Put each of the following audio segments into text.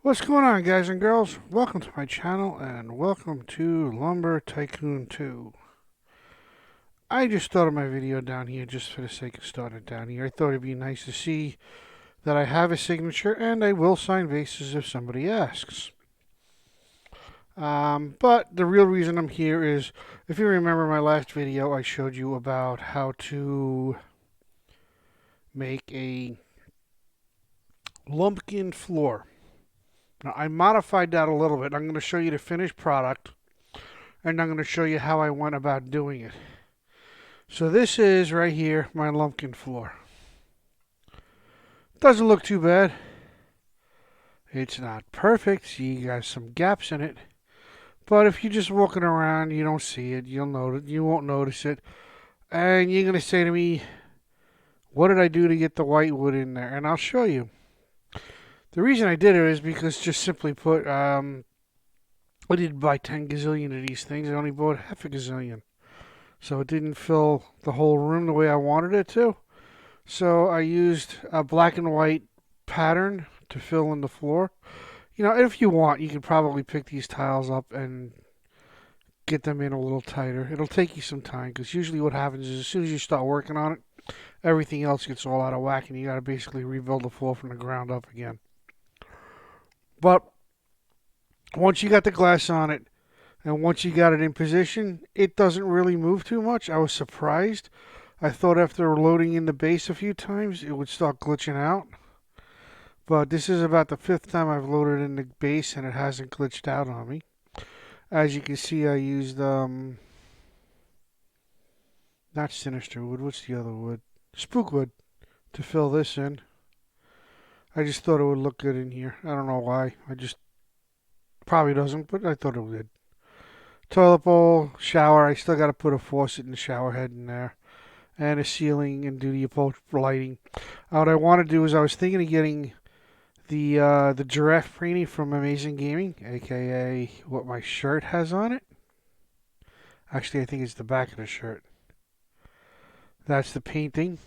What's going on, guys and girls? Welcome to my channel and welcome to Lumber Tycoon 2. I just started my video down here just for the sake of starting it down here. I thought it'd be nice to see that I have a signature and I will sign bases if somebody asks. But the real reason I'm here is, if you remember my last video, I showed you about how to make a Lumpkin floor. Now, I modified that a little bit. I'm going to show you the finished product and I'm going to show you how I went about doing it. So this is right here my Lumpkin floor. Doesn't look too bad. It's not perfect. You got some gaps in it. But if you're just walking around, you don't see it. You won't notice it. And you're gonna say to me, "What did I do to get the white wood in there?" And I'll show you. The reason I did it is because, just simply put, I didn't buy 10 gazillion of these things. I only bought half a gazillion. So it didn't fill the whole room the way I wanted it to. So I used a black and white pattern to fill in the floor. If you want, you can probably pick these tiles up and get them in a little tighter. It'll take you some time because usually what happens is as soon as you start working on it, everything else gets all out of whack and you got to basically rebuild the floor from the ground up again. But once you got the glass on it and once you got it in position, it doesn't really move too much. I was surprised. I thought after loading in the base a few times, it would start glitching out. But this is about the 5th time I've loaded in the base and it hasn't glitched out on me. As you can see, I used, not Sinister Wood, what's the other wood? Spook Wood to fill this in. I just thought it would look good in here. I don't know why. Probably doesn't, but I thought it would. Toilet bowl, shower. I still got to put a faucet and a shower head in there. And a ceiling and do the approach lighting. What I want to do is I was thinking of getting the giraffe painting from Amazing Gaming, aka what my shirt has on it. Actually, I think it's the back of the shirt. That's the painting.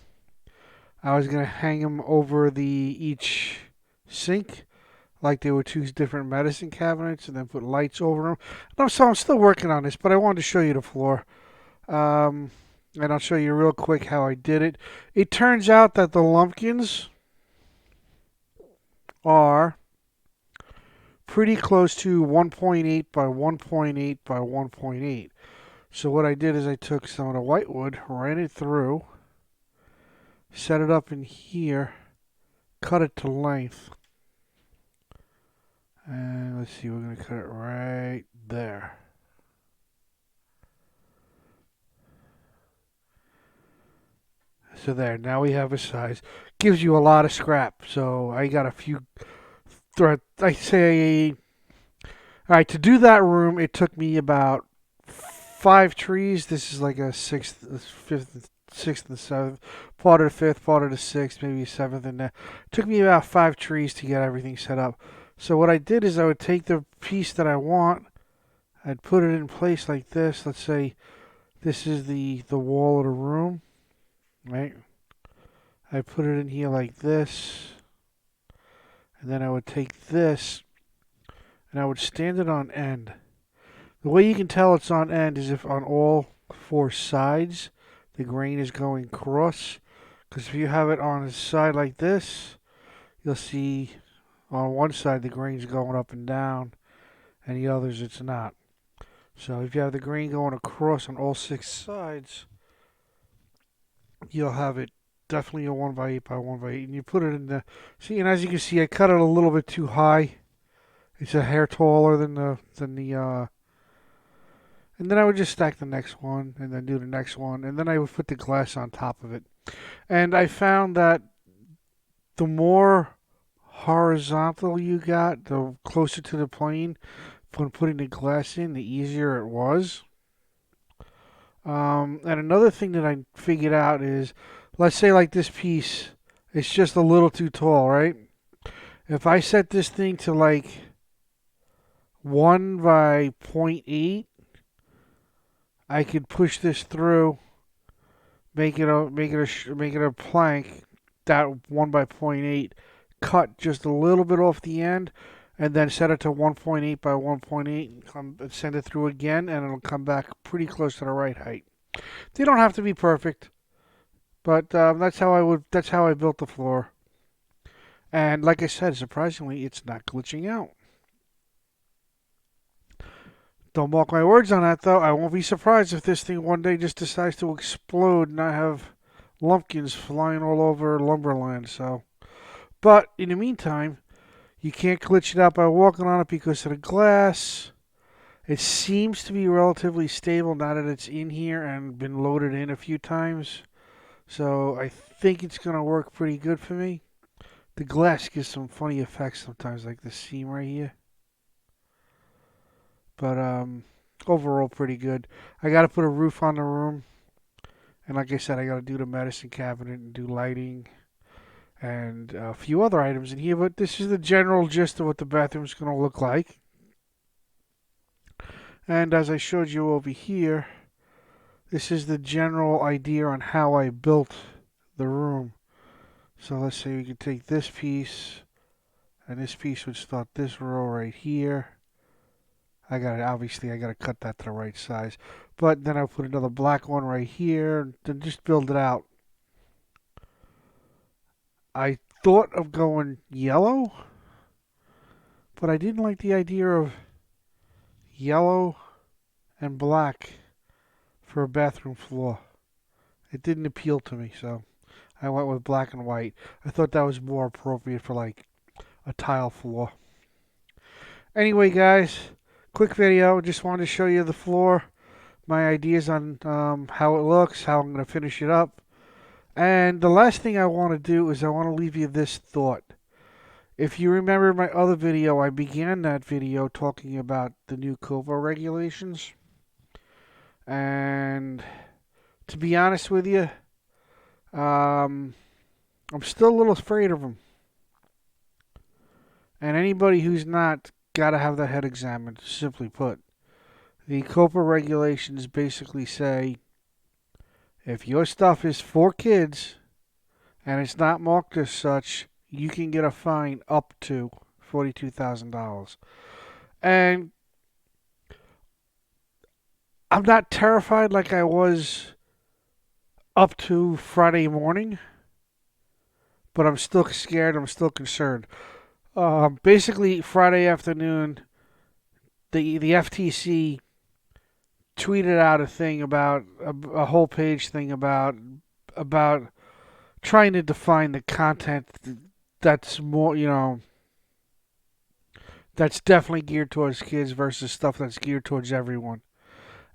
I was gonna hang them over each sink, like they were two different medicine cabinets, and then put lights over them. So I'm still working on this, but I wanted to show you the floor. And I'll show you real quick how I did it. It turns out that the lumpkins are pretty close to 1.8 by 1.8 by 1.8. So what I did is I took some of the whitewood, ran it through, set it up in here, cut it to length. And let's see, we're going to cut it right there. So there, now we have a size. Gives you a lot of scrap. So I got a few, I say, all right, to do that room, it took me about 5 trees. This is like a sixth, fifth, sixth, and seventh. Part of the fifth, part of the sixth, maybe seventh, and that. It took me about 5 trees to get everything set up. So what I did is I would take the piece that I want, I'd put it in place like this. Let's say this is the wall of the room, right? I put it in here like this, and then I would take this and I would stand it on end. The way you can tell it's on end is if on all 4 sides the grain is going across. Because if you have it on the side like this, you'll see on one side the grain's going up and down, and the others it's not. So if you have the grain going across on all 6 sides, you'll have it definitely a 1 by 8 by 1 by 8, and you put it in the, see, and as you can see, I cut it a little bit too high. It's a hair taller than the and then I would just stack the next one and then do the next one, and then I would put the glass on top of it. And I found that the more horizontal you got, the closer to the plane when putting the glass in, the easier it was. And another thing that I figured out is, let's say like this piece, it's just a little too tall, right? If I set this thing to like 1 by 0.8, I could push this through, make it a plank that 1 by 0.8, cut just a little bit off the end, and then set it to 1.8 by 1.8 and send it through again, and it'll come back pretty close to the right height. They don't have to be perfect, but that's how I built the floor. And like I said, surprisingly, it's not glitching out. Don't mark my words on that, though. I won't be surprised if this thing one day just decides to explode and I have lumpkins flying all over Lumberland. So, but in the meantime, you can't glitch it out by walking on it because of the glass. It seems to be relatively stable now that it's in here and been loaded in a few times. So I think it's going to work pretty good for me. The glass gives some funny effects sometimes, like the seam right here. But overall, pretty good. I got to put a roof on the room. And like I said, I got to do the medicine cabinet and do lighting and a few other items in here. But this is the general gist of what the bathroom's going to look like. And as I showed you over here, this is the general idea on how I built the room. So let's say we could take this piece, and this piece would start this row right here. Obviously I gotta cut that to the right size. But then I'll put another black one right here, and then just build it out. I thought of going yellow, but I didn't like the idea of yellow and black for a bathroom floor. It didn't appeal to me, so I went with black and white. I thought that was more appropriate for like a tile floor. Anyway, guys, quick video. Just wanted to show you the floor, my ideas on how it looks, how I'm going to finish it up. And the last thing I want to do is I want to leave you this thought. If you remember my other video, I began that video talking about the new COPPA regulations. And to be honest with you, I'm still a little afraid of them. And anybody who's not got to have their head examined, simply put. The COPPA regulations basically say if your stuff is for kids and it's not marked as such, you can get a fine up to $42,000. And I'm not terrified like I was up to Friday morning, but I'm still scared. I'm still concerned. Basically, Friday afternoon, the FTC tweeted out a thing about a whole page thing about trying to define the content that's more, that's definitely geared towards kids versus stuff that's geared towards everyone.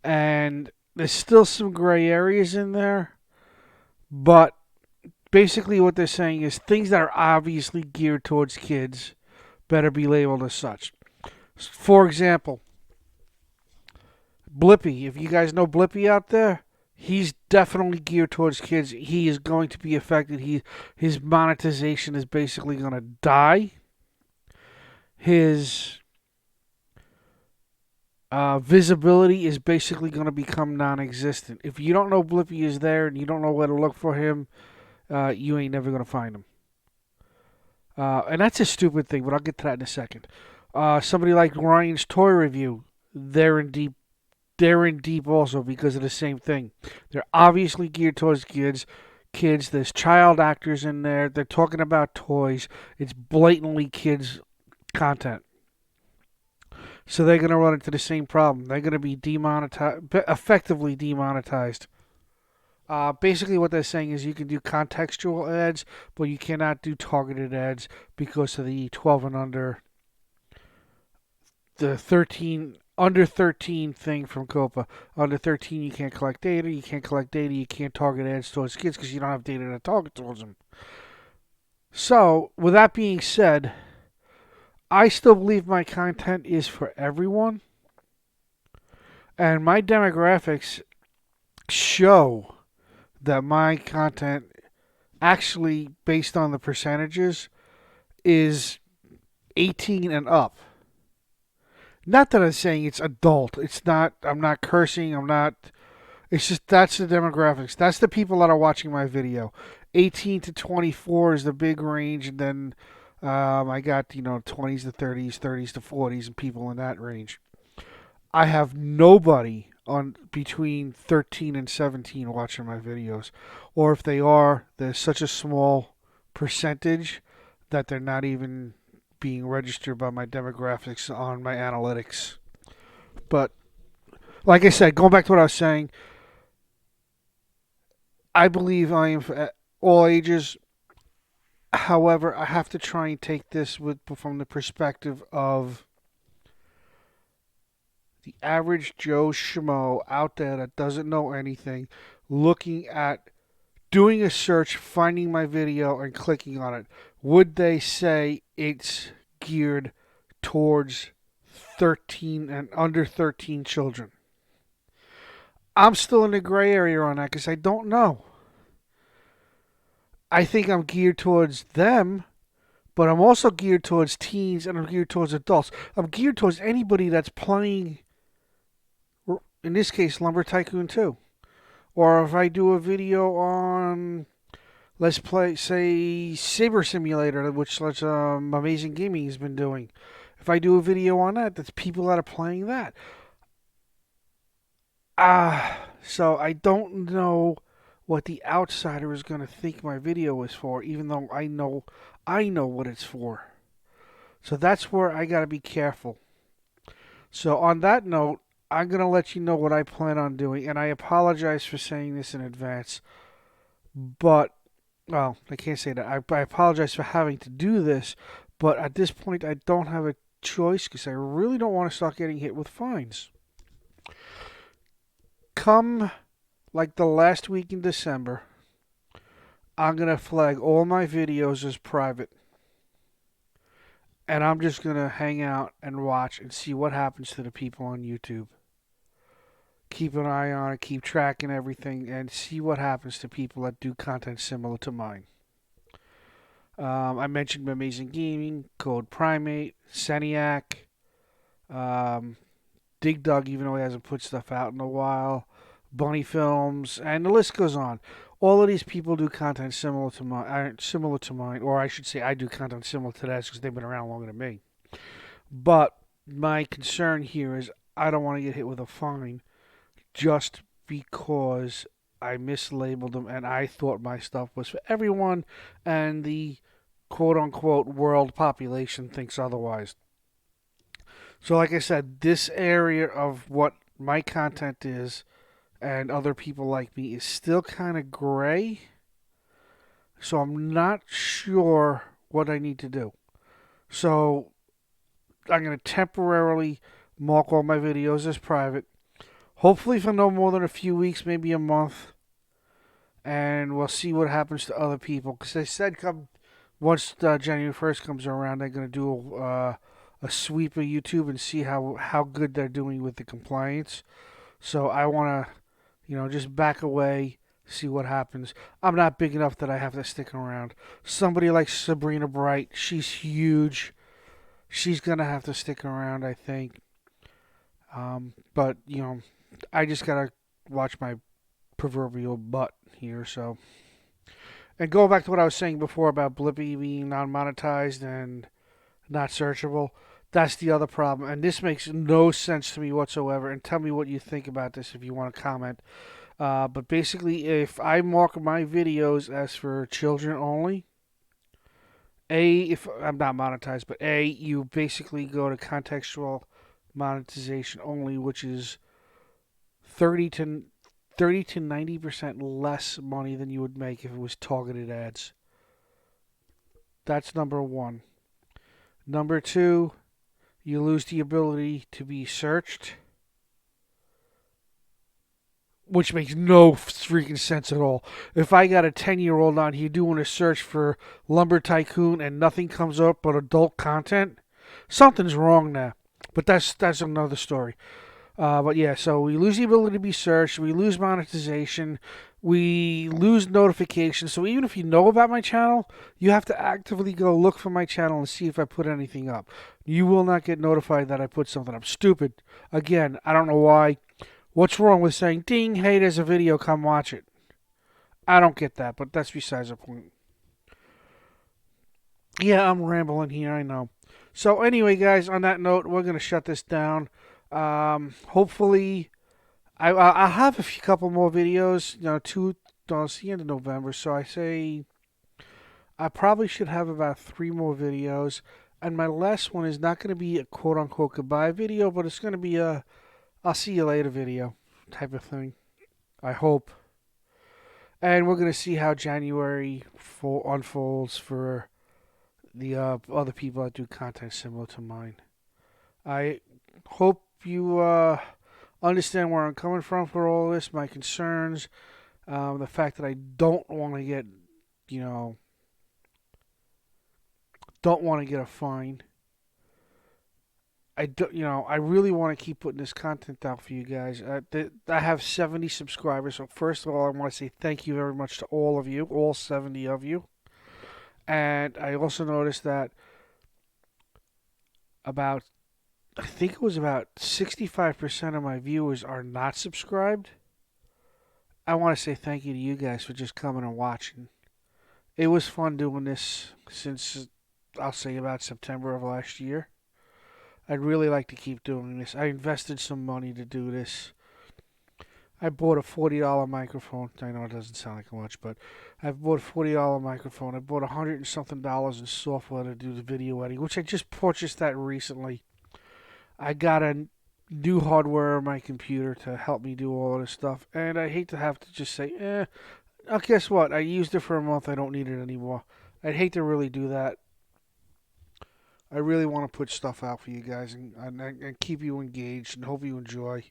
And there's still some gray areas in there, but basically what they're saying is things that are obviously geared towards kids better be labeled as such. For example, Blippi. If you guys know Blippi out there, he's definitely geared towards kids. He is going to be affected. His monetization is basically going to die. His visibility is basically going to become non-existent. If you don't know Blippi is there and you don't know where to look for him, you ain't never going to find him. And that's a stupid thing, but I'll get to that in a second. Somebody like Ryan's Toy Review, they're in deep also because of the same thing. They're obviously geared towards kids. There's child actors in there. They're talking about toys. It's blatantly kids content. So they're going to run into the same problem. They're going to be effectively demonetized. Basically what they're saying is you can do contextual ads, but you cannot do targeted ads because of the 12 and under, the 13 under 13 thing from COPPA. Under 13 you can't collect data, you can't target ads towards kids because you don't have data to target towards them. So with that being said, I still believe my content is for everyone, and my demographics show that my content, actually based on the percentages, is 18 and up. Not that I'm saying it's adult. It's not. I'm not cursing. It's just that's the demographics. That's the people that are watching my video. 18 to 24 is the big range, and then I got 20s to 30s, 30s to 40s, and people in that range. I have nobody on between 13 and 17 watching my videos, or if they are, there's such a small percentage that they're not even being registered by my demographics on my analytics. But like I said, going back to what I was saying, I believe I am for all ages. However, I have to try and take this from the perspective of the average Joe Schmo out there that doesn't know anything, looking at doing a search, finding my video, and clicking on it. Would they say it's geared towards 13 and under 13 children? I'm still in the gray area on that because I don't know. I think I'm geared towards them, but I'm also geared towards teens and I'm geared towards adults. I'm geared towards anybody that's playing, in this case, Lumber Tycoon 2. Or if I do a video on, let's play, say, Saber Simulator, which Amazing Gaming has been doing. If I do a video on that, that's people that are playing that. So I don't know what the outsider is going to think my video is for, even though I know what it's for. So that's where I got to be careful. So on that note, I'm going to let you know what I plan on doing, and I apologize for saying this in advance. But, well, I can't say that. I apologize for having to do this, but at this point, I don't have a choice because I really don't want to start getting hit with fines. Come like the last week in December, I'm going to flag all my videos as private. And I'm just going to hang out and watch and see what happens to the people on YouTube. Keep an eye on it, keep tracking everything, and see what happens to people that do content similar to mine. I mentioned Amazing Gaming, Code Primate, Seniac, Dig Dug, even though he hasn't put stuff out in a while, Bunny Films, and the list goes on. All of these people do content similar to mine, or I should say, I do content similar to theirs because they've been around longer than me. But my concern here is I don't want to get hit with a fine just because I mislabeled them and I thought my stuff was for everyone, and the quote unquote world population thinks otherwise. So, like I said, this area of what my content is and other people like me is still kind of gray. So, I'm not sure what I need to do. So, I'm going to temporarily mark all my videos as private. Hopefully, for no more than a few weeks, maybe a month. And we'll see what happens to other people. Because they said once January 1st comes around, they're going to do a sweep of YouTube and see how good they're doing with the compliance. So I want to, just back away, see what happens. I'm not big enough that I have to stick around. Somebody like Sabrina Bright, she's huge. She's going to have to stick around, I think. But, I just got to watch my proverbial butt here, so. And going back to what I was saying before about Blippi being non-monetized and not searchable, that's the other problem. And this makes no sense to me whatsoever. And tell me what you think about this if you want to comment. But basically, if I mark my videos as for children only, if I'm not monetized, but you basically go to contextual monetization only, which is 30 to 90% less money than you would make if it was targeted ads. That's number one. Number two, you lose the ability to be searched, which makes no freaking sense at all. If I got a 10-year-old on here doing a search for Lumber Tycoon and nothing comes up but adult content, something's wrong there. But that's another story. But yeah, so we lose the ability to be searched, we lose monetization, we lose notifications. So even if you know about my channel, you have to actively go look for my channel and see if I put anything up. You will not get notified that I put something up. Stupid. Again, I don't know why. What's wrong with saying, ding, hey, there's a video, come watch it? I don't get that, but that's besides the point. Yeah, I'm rambling here, I know. So anyway, guys, on that note, we're gonna shut this down. Hopefully, I'll have a few, couple more videos. Two. It's the end of November, so I say I probably should have about three more videos. And my last one is not going to be a quote unquote goodbye video, but it's going to be a I'll see you later video type of thing. I hope. And we're going to see how January unfolds for the other people that do content similar to mine. I hope you understand where I'm coming from for all this, my concerns, the fact that I don't want to get, you know, don't want to get a fine. I do, I really want to keep putting this content out for you guys. I have 70 subscribers, so first of all, I want to say thank you very much to all of you, all 70 of you. And I also noticed that about, I think it was about 65% of my viewers are not subscribed. I want to say thank you to you guys for just coming and watching. It was fun doing this since, I'll say, about September of last year. I'd really like to keep doing this. I invested some money to do this. I bought a $40 microphone. I know it doesn't sound like much, but I bought a $40 microphone. I bought $100 and something in software to do the video editing, which I just purchased that recently. I got a new hardware on my computer to help me do all of this stuff, and I hate to have to just say, oh, guess what? I used it for a month. I don't need it anymore. I'd hate to really do that. I really want to put stuff out for you guys and keep you engaged and hope you enjoy.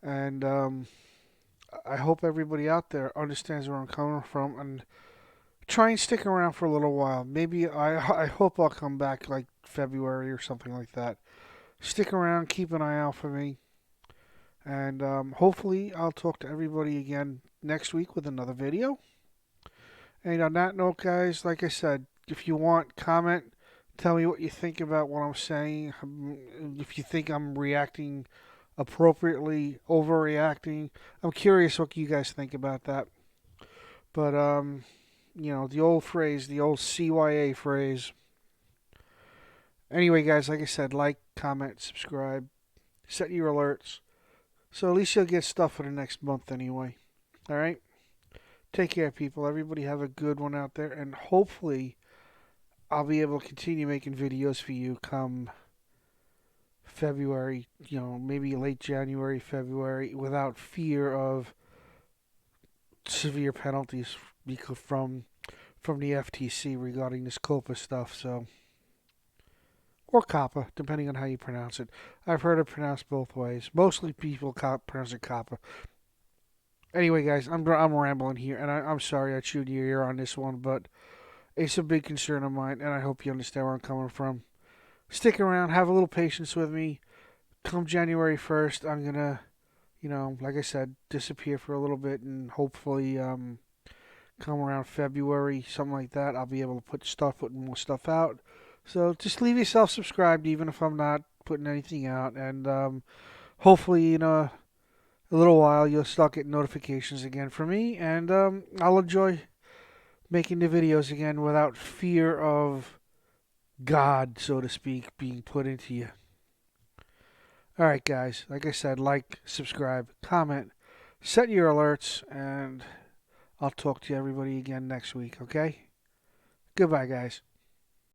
And I hope everybody out there understands where I'm coming from and try and stick around for a little while. Maybe I hope I'll come back like February or something like that. Stick around, keep an eye out for me, and hopefully I'll talk to everybody again next week with another video. And on that note, guys, like I said, if you want, comment, tell me what you think about what I'm saying. If you think I'm reacting appropriately, overreacting, I'm curious what you guys think about that. But the old phrase, the old CYA phrase. Anyway, guys, like I said, like, comment, subscribe, set your alerts, so at least you'll get stuff for the next month anyway. All right. Take care, people. Everybody have a good one out there, and hopefully I'll be able to continue making videos for you come February, maybe late January, February, without fear of severe penalties because from the FTC regarding this COPPA stuff. So, or COPPA, depending on how you pronounce it. I've heard it pronounced both ways. Mostly people pronounce it COPPA. Anyway, guys, I'm rambling here, and I'm sorry I chewed your ear on this one, but it's a big concern of mine, and I hope you understand where I'm coming from. Stick around, have a little patience with me. Come January 1st, I'm gonna, like I said, disappear for a little bit, and hopefully, come around February, something like that, I'll be able to putting more stuff out. So just leave yourself subscribed, even if I'm not putting anything out, and hopefully, in a little while, you'll start getting notifications again from me, and I'll enjoy making the videos again without fear of God, so to speak, being put into you. Alright, guys, like I said, like, subscribe, comment, set your alerts, and I'll talk to everybody again next week, okay? Goodbye, guys.